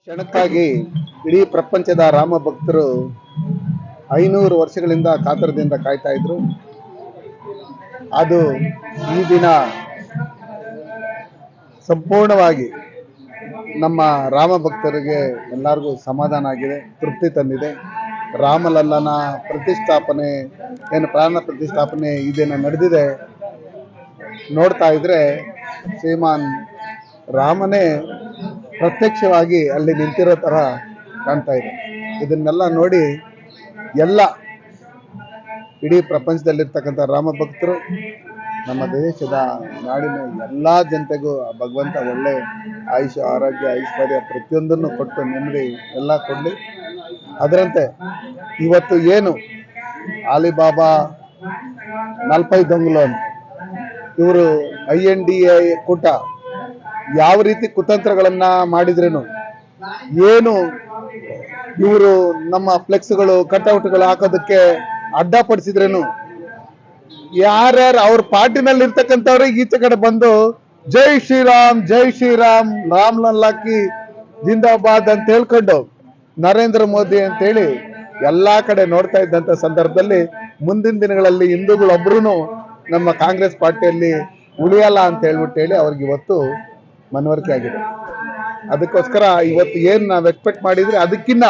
ಕ್ಷಣಕ್ಕಾಗಿ ಇಡೀ ಪ್ರಪಂಚದ ರಾಮ ಭಕ್ತರು 500 ವರ್ಷಗಳಿಂದ ಕಾತರದಿಂದ ಕಾಯ್ತಾ ಇದ್ರು. ಅದು ಈ ದಿನ ಸಂಪೂರ್ಣವಾಗಿ ನಮ್ಮ ರಾಮ ಭಕ್ತರಿಗೆ ಎಲ್ಲರಿಗೂ ಸಮಾಧಾನ ಆಗಿದೆ, ತೃಪ್ತಿ ತಂದಿದೆ. ರಾಮಲಲ್ಲನ ಪ್ರತಿಷ್ಠಾಪನೆ ಪ್ರಾಣ ಪ್ರತಿಷ್ಠಾಪನೆ ಈ ದಿನ ನಡೆದಿದೆ. ನೋಡ್ತಾ ಇದ್ರೆ ಶ್ರೀಮಾನ್ ರಾಮನೇ ಪ್ರತ್ಯಕ್ಷವಾಗಿ ಅಲ್ಲಿ ನಿಂತಿರೋ ತರ ಕಾಣ್ತಾ ಇದೆ. ಇದನ್ನೆಲ್ಲ ನೋಡಿ ಎಲ್ಲ ಇಡೀ ಪ್ರಪಂಚದಲ್ಲಿರ್ತಕ್ಕಂಥ ರಾಮ ಭಕ್ತರು, ನಮ್ಮ ದೇಶದ ನಾಡಿನ ಎಲ್ಲ ಜನತೆಗೂ ಭಗವಂತ ಒಳ್ಳೆ ಆಯುಷ್ಯ, ಆರೋಗ್ಯ, ಐಶ್ವರ್ಯ ಪ್ರತಿಯೊಂದನ್ನು ಕೊಟ್ಟು ನೆಮ್ಮದಿ ಎಲ್ಲ ಕೊಡಲಿ. ಅದರಂತೆ ಇವತ್ತು ಏನು ಅಲಿಬಾಬಾ, ನಲ್ಪೈ ದೊಂಗಲೋನ್ ಇವರು INDA ಕೂಟ ಯಾವ ರೀತಿ ಕುತಂತ್ರಗಳನ್ನ ಮಾಡಿದ್ರೇನು, ಏನು ಇವರು ನಮ್ಮ ಫ್ಲೆಕ್ಸ್ಗಳು ಕಟ್ಔಟ್ಗಳು ಹಾಕೋದಕ್ಕೆ ಅಡ್ಡಪಡಿಸಿದ್ರೇನು, ಯಾರ್ಯಾರು ಅವ್ರ ಪಾರ್ಟಿನಲ್ಲಿ ಇರ್ತಕ್ಕಂಥವ್ರಿಗೆ ಈಚೆ ಕಡೆ ಬಂದು ಜೈ ಶ್ರೀರಾಮ್ ಜೈ ಶ್ರೀರಾಮ್ ರಾಮ್ ಲಲ್ಲಾಕಿ ಜಿಂದಾಬಾದ್ ಅಂತ ಹೇಳ್ಕೊಂಡು ನರೇಂದ್ರ ಮೋದಿ ಅಂತೇಳಿ ಎಲ್ಲಾ ಕಡೆ ನೋಡ್ತಾ ಇದ್ದಂತ ಸಂದರ್ಭದಲ್ಲಿ ಮುಂದಿನ ದಿನಗಳಲ್ಲಿ ಹಿಂದೂಗಳೊಬ್ರು ನಮ್ಮ ಕಾಂಗ್ರೆಸ್ ಪಾರ್ಟಿಯಲ್ಲಿ ಉಳಿಯಲ್ಲ ಅಂತ ಹೇಳಿ ಅವ್ರಿಗೆ ಇವತ್ತು ಮನವರಿಕೆ ಆಗಿದೆ. ಅದಕ್ಕೋಸ್ಕರ ಇವತ್ತು ಏನ್ ನಾವ್ ಎಕ್ಸ್ಪೆಕ್ಟ್ ಮಾಡಿದ್ರೆ ಅದಕ್ಕಿನ್ನ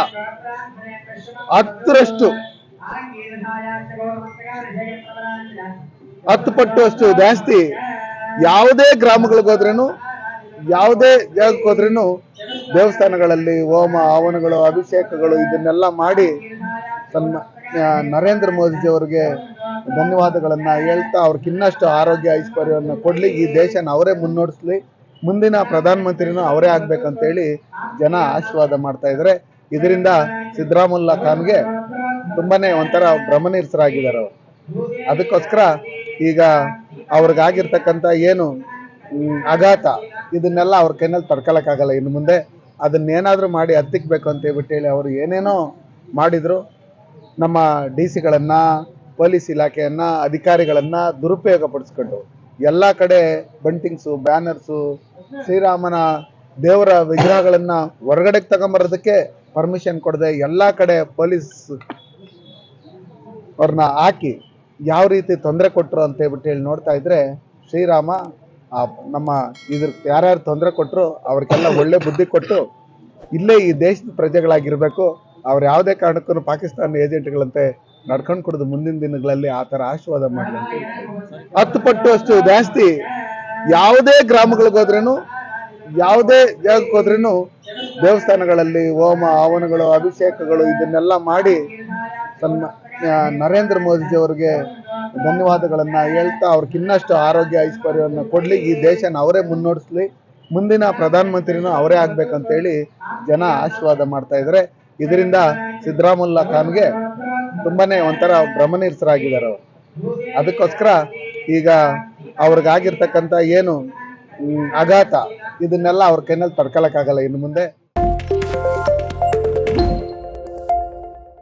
10 ಪಟ್ಟು ಅಷ್ಟು ಜಾಸ್ತಿ ಯಾವುದೇ ಗ್ರಾಮಗಳಿಗೆ ಹೋದ್ರೇನು, ಯಾವುದೇ ಜಾಗಕ್ಕೆ ಹೋದ್ರೇನು ದೇವಸ್ಥಾನಗಳಲ್ಲಿ ಹೋಮ ಹವನಗಳು, ಅಭಿಷೇಕಗಳು ಇದನ್ನೆಲ್ಲ ಮಾಡಿ ನರೇಂದ್ರ ಮೋದಿಜಿ ಅವರಿಗೆ ಧನ್ಯವಾದಗಳನ್ನ ಹೇಳ್ತಾ ಅವ್ರಿಗೆ ಇನ್ನಷ್ಟು ಆರೋಗ್ಯ ಐಶ್ವರ್ಯವನ್ನು ಕೊಡ್ಲಿ, ಈ ದೇಶನ ಅವರೇ ಮುನ್ನಡೆಸ್ಲಿ, ಮುಂದಿನ ಪ್ರಧಾನಮಂತ್ರಿನೂ ಅವರೇ ಆಗ್ಬೇಕಂತೇಳಿ ಜನ ಆಶೀರ್ವಾದ ಮಾಡ್ತಾ ಇದ್ದಾರೆ. ಇದರಿಂದ ಸಿದ್ದರಾಮುಲ್ಲಾ ಖಾನ್ಗೆ ತುಂಬಾನೇ ಒಂಥರ ಭ್ರಮನಿರಸರಾಗಿದ್ದಾರೆ ಅವರು. ಅದಕ್ಕೋಸ್ಕರ ಈಗ ಅವ್ರಿಗಾಗಿರ್ತಕ್ಕಂಥ ಏನು ಆಘಾತ ಇದನ್ನೆಲ್ಲ ಅವ್ರ ಕೈನಲ್ಲಿ ತಡ್ಕೊಳಕ್ಕಾಗಲ್ಲ. ಇನ್ನು ಮುಂದೆ ಅದನ್ನೇನಾದ್ರೂ ಮಾಡಿ ಹತ್ತಿಕ್ಬೇಕು ಅಂತ ಹೇಳಿ ಅವರು ಏನೇನೋ ಮಾಡಿದ್ರು. ನಮ್ಮ DC ಗಳನ್ನ, ಪೊಲೀಸ್ ಇಲಾಖೆಯನ್ನ, ಅಧಿಕಾರಿಗಳನ್ನ ದುರುಪಯೋಗ ಪಡಿಸ್ಕೊಂಡು ಎಲ್ಲ ಕಡೆ ಬಂಟಿಂಗ್ಸು, ಬ್ಯಾನರ್ಸು, ಶ್ರೀರಾಮನ ದೇವರ ವಿಗ್ರಹಗಳನ್ನ ಹೊರಗಡೆಗೆ ತಗೊಂಬರೋದಕ್ಕೆ ಪರ್ಮಿಷನ್ ಕೊಡದೆ ಎಲ್ಲ ಕಡೆ ಪೊಲೀಸ್ ಅವ್ರನ್ನ ಹಾಕಿ ಯಾವ ರೀತಿ ತೊಂದರೆ ಕೊಟ್ಟರು ಅಂತ ಹೇಳಿ ನೋಡ್ತಾ ಇದ್ರೆ, ಶ್ರೀರಾಮ ನಮ್ಮ ಯಾರ್ಯಾರು ತೊಂದರೆ ಕೊಟ್ಟರು ಅವ್ರಿಗೆಲ್ಲ ಒಳ್ಳೆ ಬುದ್ಧಿ ಕೊಟ್ಟು ಇಲ್ಲೇ ಈ ದೇಶದ ಪ್ರಜೆಗಳಾಗಿರ್ಬೇಕು, ಅವ್ರು ಯಾವುದೇ ಕಾರಣಕ್ಕೂ ಪಾಕಿಸ್ತಾನ ಏಜೆಂಟ್ಗಳಂತೆ ನಡ್ಕೊಂಡು ಕುಡಿದು ಮುಂದಿನ ದಿನಗಳಲ್ಲಿ ಆ ತರ ಆಶೀರ್ವಾದ ಮಾಡಲಿ ಅಂತ 10 ಪಟ್ಟು ಅಷ್ಟು ಜಾಸ್ತಿ ಯಾವುದೇ ಗ್ರಾಮಗಳಿಗೆ ಹೋದ್ರೇನು, ಯಾವುದೇ ಜಾಗಕ್ಕೆ ಹೋದ್ರೇನು ದೇವಸ್ಥಾನಗಳಲ್ಲಿ ಹೋಮ ಹವನಗಳು, ಅಭಿಷೇಕಗಳು ಇದನ್ನೆಲ್ಲ ಮಾಡಿ ನರೇಂದ್ರ ಮೋದಿಜಿ ಅವರಿಗೆ ಧನ್ಯವಾದಗಳನ್ನ ಹೇಳ್ತಾ ಅವ್ರಿಗೆ ಇನ್ನಷ್ಟು ಆರೋಗ್ಯ ಐಶ್ವರ್ಯವನ್ನು ಕೊಡ್ಲಿ, ಈ ದೇಶನ ಅವರೇ ಮುನ್ನಡೆಸ್ಲಿ, ಮುಂದಿನ ಪ್ರಧಾನಮಂತ್ರಿನೂ ಅವರೇ ಆಗ್ಬೇಕಂತೇಳಿ ಜನ ಆಶೀರ್ವಾದ ಮಾಡ್ತಾ ಇದ್ದಾರೆ. ಇದರಿಂದ ಸಿದ್ದರಾಮುಲ್ಲಾ ಖಾನ್ಗೆ ತುಂಬಾನೇ ಒಂಥರ ಭ್ರಮನಿರಸರಾಗಿದ್ದಾರೆ ಅವರು. ಅದಕ್ಕೋಸ್ಕರ ಈಗ ಅವ್ರಿಗಾಗಿರ್ತಕ್ಕಂಥ ಏನು ಆಘಾತ ಇದನ್ನೆಲ್ಲ ಅವ್ರ ಕೈನಲ್ಲಿ ತಡ್ಕೊಳಕ್ಕಾಗಲ್ಲ ಇನ್ನು ಮುಂದೆ.